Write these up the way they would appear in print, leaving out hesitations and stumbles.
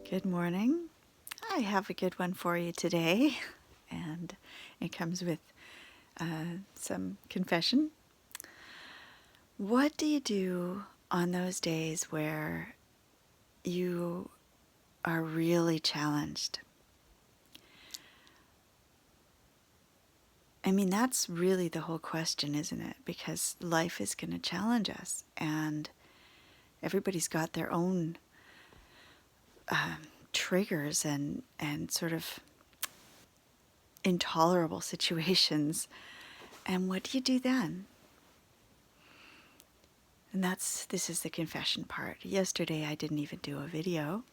Good morning. I have a good one for you today, and it comes with some confession. What do you do on those days where you are really challenged? I mean, that's really the whole question, isn't it? Because life is going to challenge us, and everybody's got their own triggers and sort of intolerable situations. And what do you do then? And this is the confession part. Yesterday I didn't even do a video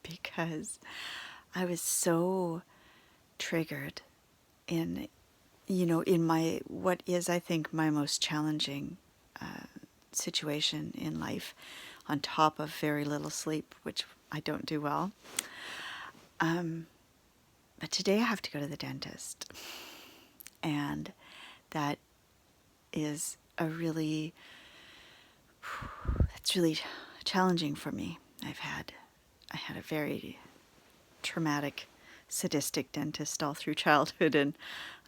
because I was so triggered in my, what is, I think, my most challenging situation in life, on top of very little sleep, which I don't do well. But today I have to go to the dentist. And that is it's really challenging for me. I had a very traumatic, sadistic dentist all through childhood, and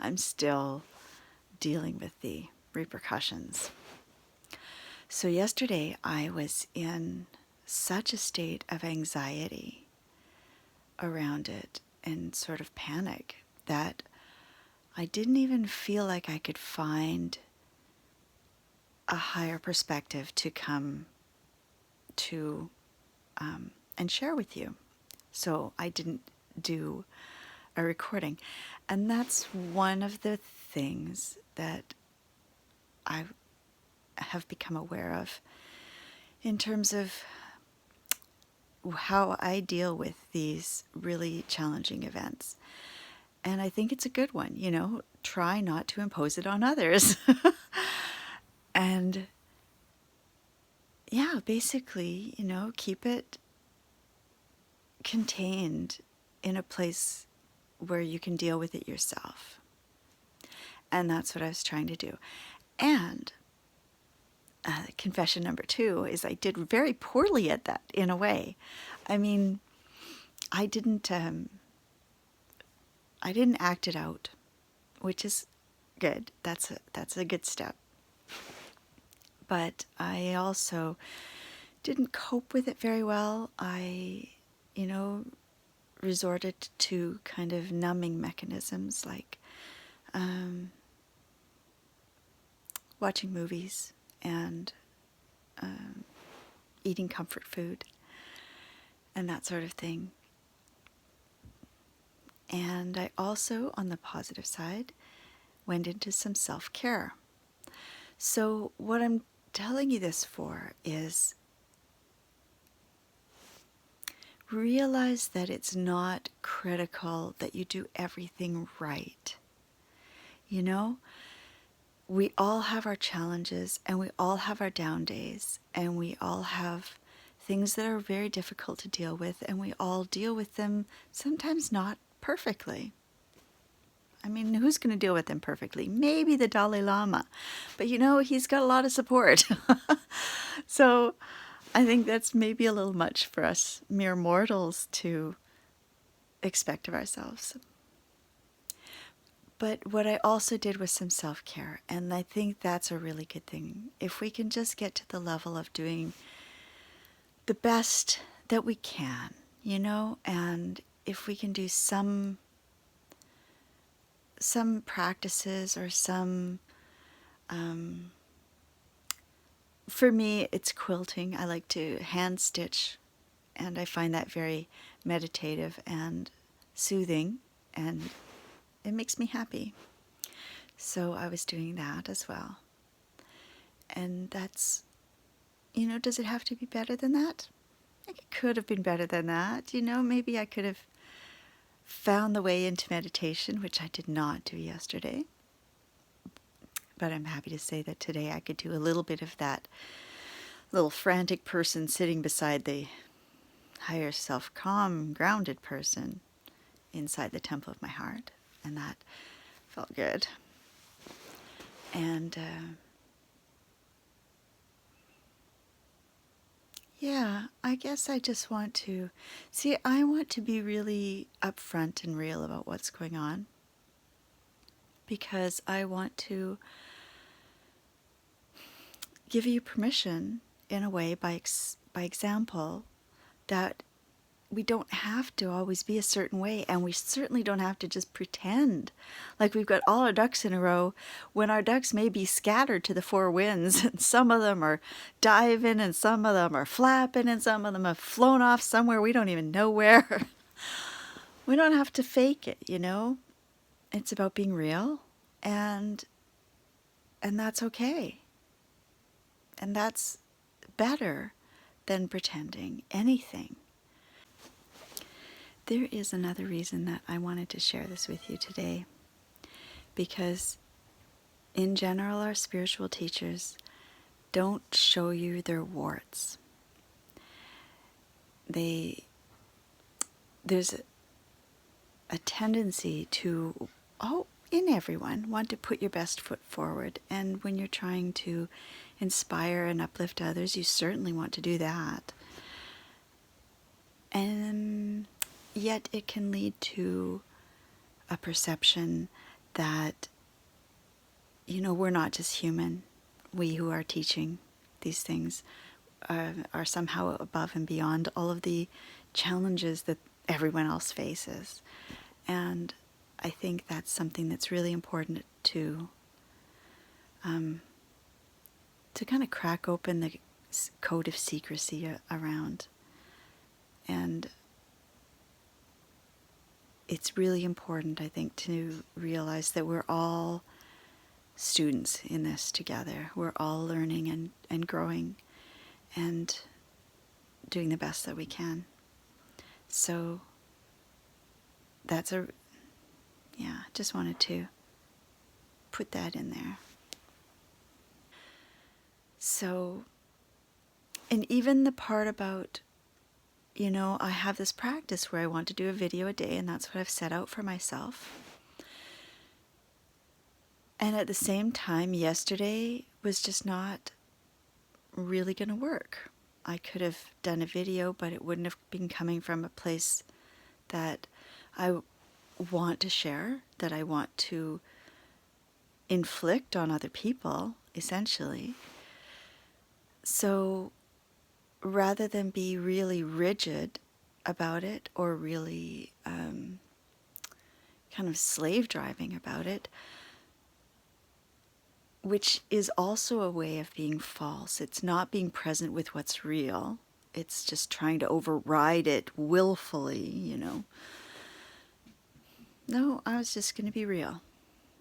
I'm still dealing with the repercussions. So yesterday I was in such a state of anxiety around it and sort of panic that I didn't even feel like I could find a higher perspective to come to and share with you. So I didn't do a recording. And that's one of the things that I have become aware of in terms of how I deal with these really challenging events. And I think it's a good one, try not to impose it on others. And yeah, basically, keep it contained in a place where you can deal with it yourself. And that's what I was trying to do. And confession number 2 is I did very poorly at that, in a way. I mean, I didn't act it out, which is good. That's a good step. But I also didn't cope with it very well. I, resorted to kind of numbing mechanisms like watching movies and eating comfort food and that sort of thing. And I also, on the positive side, went into some self-care. So what I'm telling you this for is realize that it's not critical that you do everything right. We all have our challenges, and we all have our down days, and we all have things that are very difficult to deal with, and we all deal with them sometimes not perfectly. I mean, who's going to deal with them perfectly? Maybe the Dalai Lama, but he's got a lot of support. So I think that's maybe a little much for us mere mortals to expect of ourselves. But what I also did was some self-care, and I think that's a really good thing. If we can just get to the level of doing the best that we can, and if we can do some practices or some, for me, it's quilting. I like to hand stitch, and I find that very meditative and soothing, and it makes me happy. So I was doing that as well. And that's, does it have to be better than that? It could have been better than that. Maybe I could have found the way into meditation, which I did not do yesterday. But I'm happy to say that today I could do a little bit of that little frantic person sitting beside the higher self, calm, grounded person inside the temple of my heart. And that felt good. And Yeah, I guess I just want to see, I want to be really upfront and real about what's going on because I want to give you permission in a way by example that we don't have to always be a certain way, and we certainly don't have to just pretend like we've got all our ducks in a row when our ducks may be scattered to the four winds and some of them are diving and some of them are flapping and some of them have flown off somewhere we don't even know where. We don't have to fake it, you know? It's about being real, and that's okay. And that's better than pretending anything. There is another reason that I wanted to share this with you today, because in general, our spiritual teachers don't show you their warts. There's a tendency to, in everyone, want to put your best foot forward. And when you're trying to inspire and uplift others, you certainly want to do that. And yet it can lead to a perception that, we're not just human. We who are teaching these things are somehow above and beyond all of the challenges that everyone else faces. And I think that's something that's really important to kind of crack open the code of secrecy around. And it's really important, I think, to realize that we're all students in this together. We're all learning and growing and doing the best that we can. So just wanted to put that in there. So, and even the part about, I have this practice where I want to do a video a day, and that's what I've set out for myself. And at the same time, yesterday was just not really going to work. I could have done a video, but it wouldn't have been coming from a place that I want to share, that I want to inflict on other people, essentially. So rather than be really rigid about it or really kind of slave driving about it, which is also a way of being false. It's not being present with what's real. It's just trying to override it willfully, No, I was just going to be real.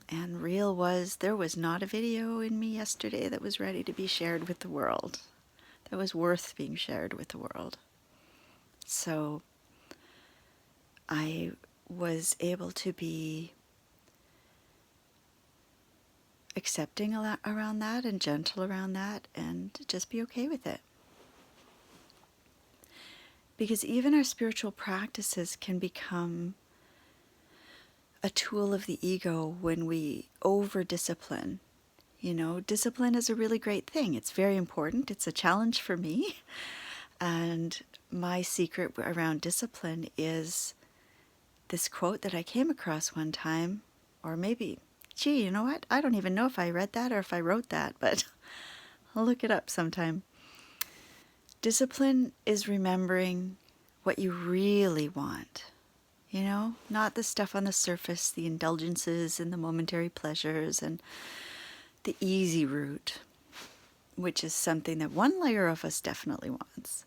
And real was, there was not a video in me yesterday that was ready to be shared with the world, that was worth being shared with the world. So I was able to be accepting a lot around that and gentle around that and just be okay with it. Because even our spiritual practices can become a tool of the ego when we over-discipline. Discipline is a really great thing. It's very important. It's a challenge for me. And my secret around discipline is this quote that I came across one time, or maybe, you know what? I don't even know if I read that or if I wrote that, but I'll look it up sometime. Discipline is remembering what you really want. Not the stuff on the surface, the indulgences and the momentary pleasures and the easy route, which is something that one layer of us definitely wants.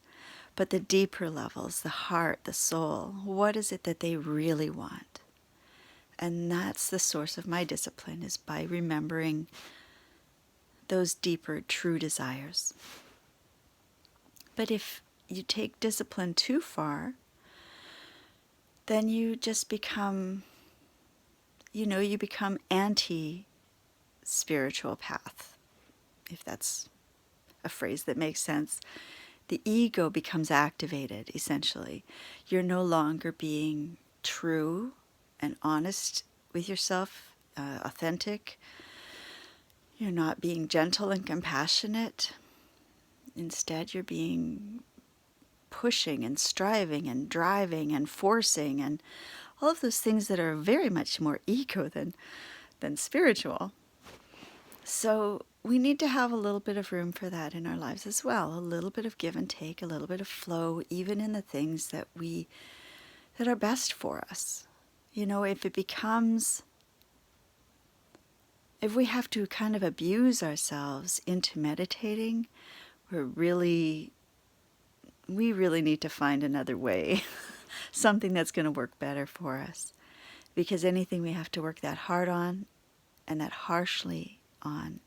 But the deeper levels, the heart, the soul, what is it that they really want? And that's the source of my discipline, is by remembering those deeper, true desires. But if you take discipline too far, then you just become, you become anti-spiritual path, if that's a phrase that makes sense. The ego becomes activated, essentially. You're no longer being true and honest with yourself, authentic. You're not being gentle and compassionate. Instead, you're being pushing and striving and driving and forcing and all of those things that are very much more ego than spiritual. So we need to have a little bit of room for that in our lives as well. A little bit of give and take, a little bit of flow, even in the things that are best for us. You know, if we have to kind of abuse ourselves into meditating, we really need to find another way, something that's going to work better for us. Because anything we have to work that hard on and that harshly on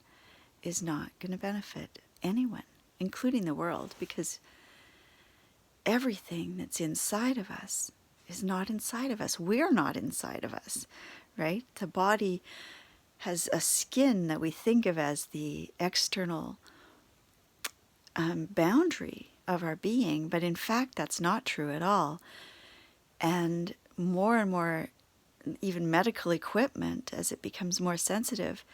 is not going to benefit anyone, including the world, because everything that's inside of us is not inside of us. We're not inside of us, right? The body has a skin that we think of as the external boundary of our being, but in fact that's not true at all. And more, even medical equipment, as it becomes more sensitive,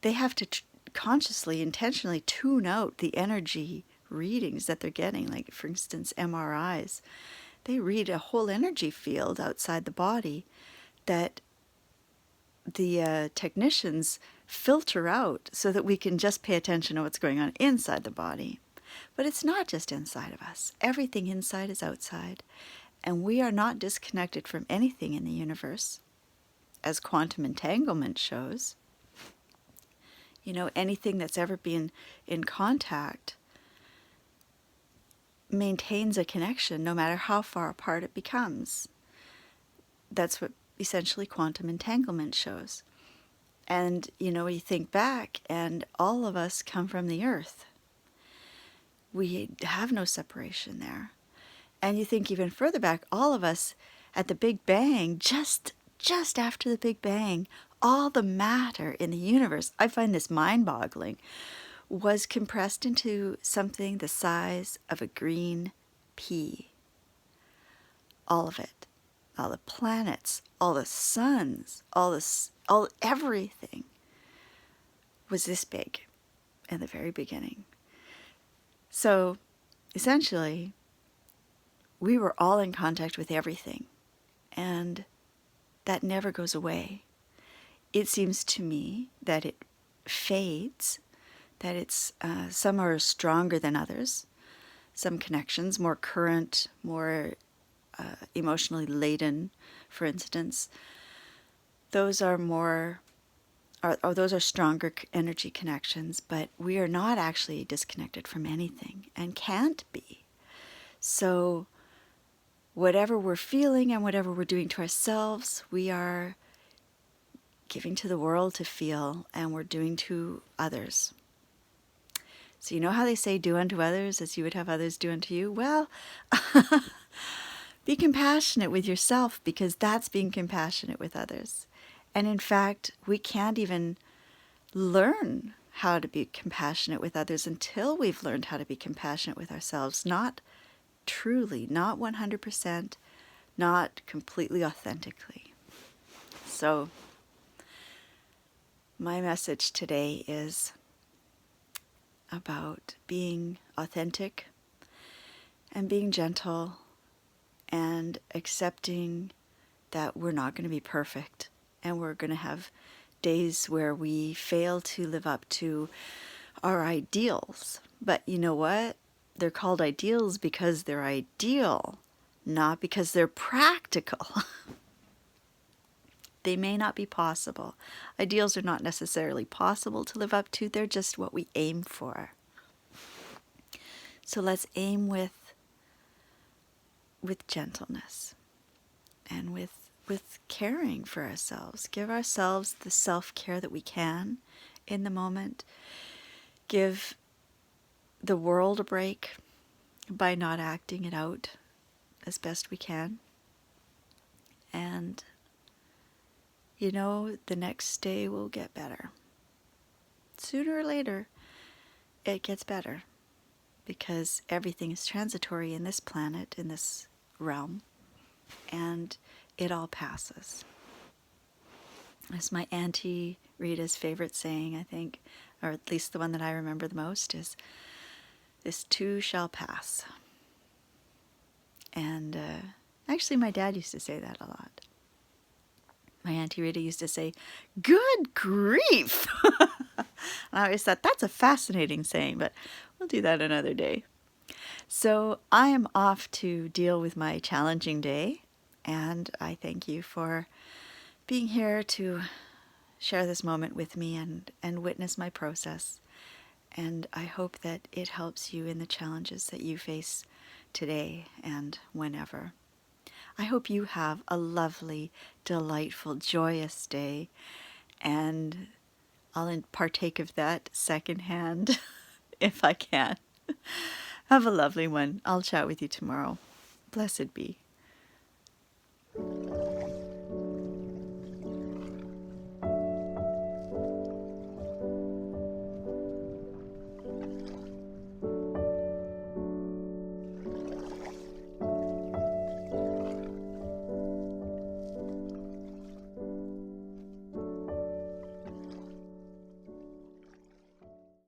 they have to consciously, intentionally tune out the energy readings that they're getting. Like, for instance, MRIs. They read a whole energy field outside the body that the technicians filter out so that we can just pay attention to what's going on inside the body. But it's not just inside of us. Everything inside is outside. And we are not disconnected from anything in the universe, as quantum entanglement shows. You know, anything that's ever been in contact maintains a connection no matter how far apart it becomes. That's what essentially quantum entanglement shows. And, you know, you think back, and all of us come from the earth. We have no separation there. And you think even further back, all of us at the Big Bang, just after the Big Bang, all the matter in the universe, I find this mind-boggling, was compressed into something the size of a green pea. All of it. All the planets, all the suns, all everything was this big in the very beginning. So essentially, we were all in contact with everything, and that never goes away. It seems to me that it fades, that it's some are stronger than others. Some connections, more current, more emotionally laden, for instance, those are those are stronger energy connections, but we are not actually disconnected from anything and can't be. So whatever we're feeling and whatever we're doing to ourselves, we are giving to the world to feel, and we're doing to others. So you know how they say, do unto others as you would have others do unto you? Well, be compassionate with yourself, because that's being compassionate with others. And in fact, we can't even learn how to be compassionate with others until we've learned how to be compassionate with ourselves. Not truly, not 100%, not completely authentically. So my message today is about being authentic and being gentle and accepting that we're not going to be perfect, and we're going to have days where we fail to live up to our ideals. But you know what? They're called ideals because they're ideal, not because they're practical. They may not be possible. Ideals are not necessarily possible to live up to. They're just what we aim for. So let's aim with gentleness and with caring for ourselves. Give ourselves the self-care that we can in the moment. Give the world a break by not acting it out as best we can. And you know, the next day will get better. Sooner or later, it gets better, because everything is transitory in this planet, in this realm, and it all passes. As my Auntie Rita's favorite saying, I think, or at least the one that I remember the most, is, "This too shall pass." And actually, my dad used to say that a lot. My Auntie Rita used to say, "Good grief!" I always thought that's a fascinating saying, but we'll do that another day. So I am off to deal with my challenging day, and I thank you for being here to share this moment with me and witness my process. And I hope that it helps you in the challenges that you face today and whenever. I hope you have a lovely, delightful, joyous day, and I'll partake of that secondhand if I can. Have a lovely one. I'll chat with you tomorrow. Blessed be.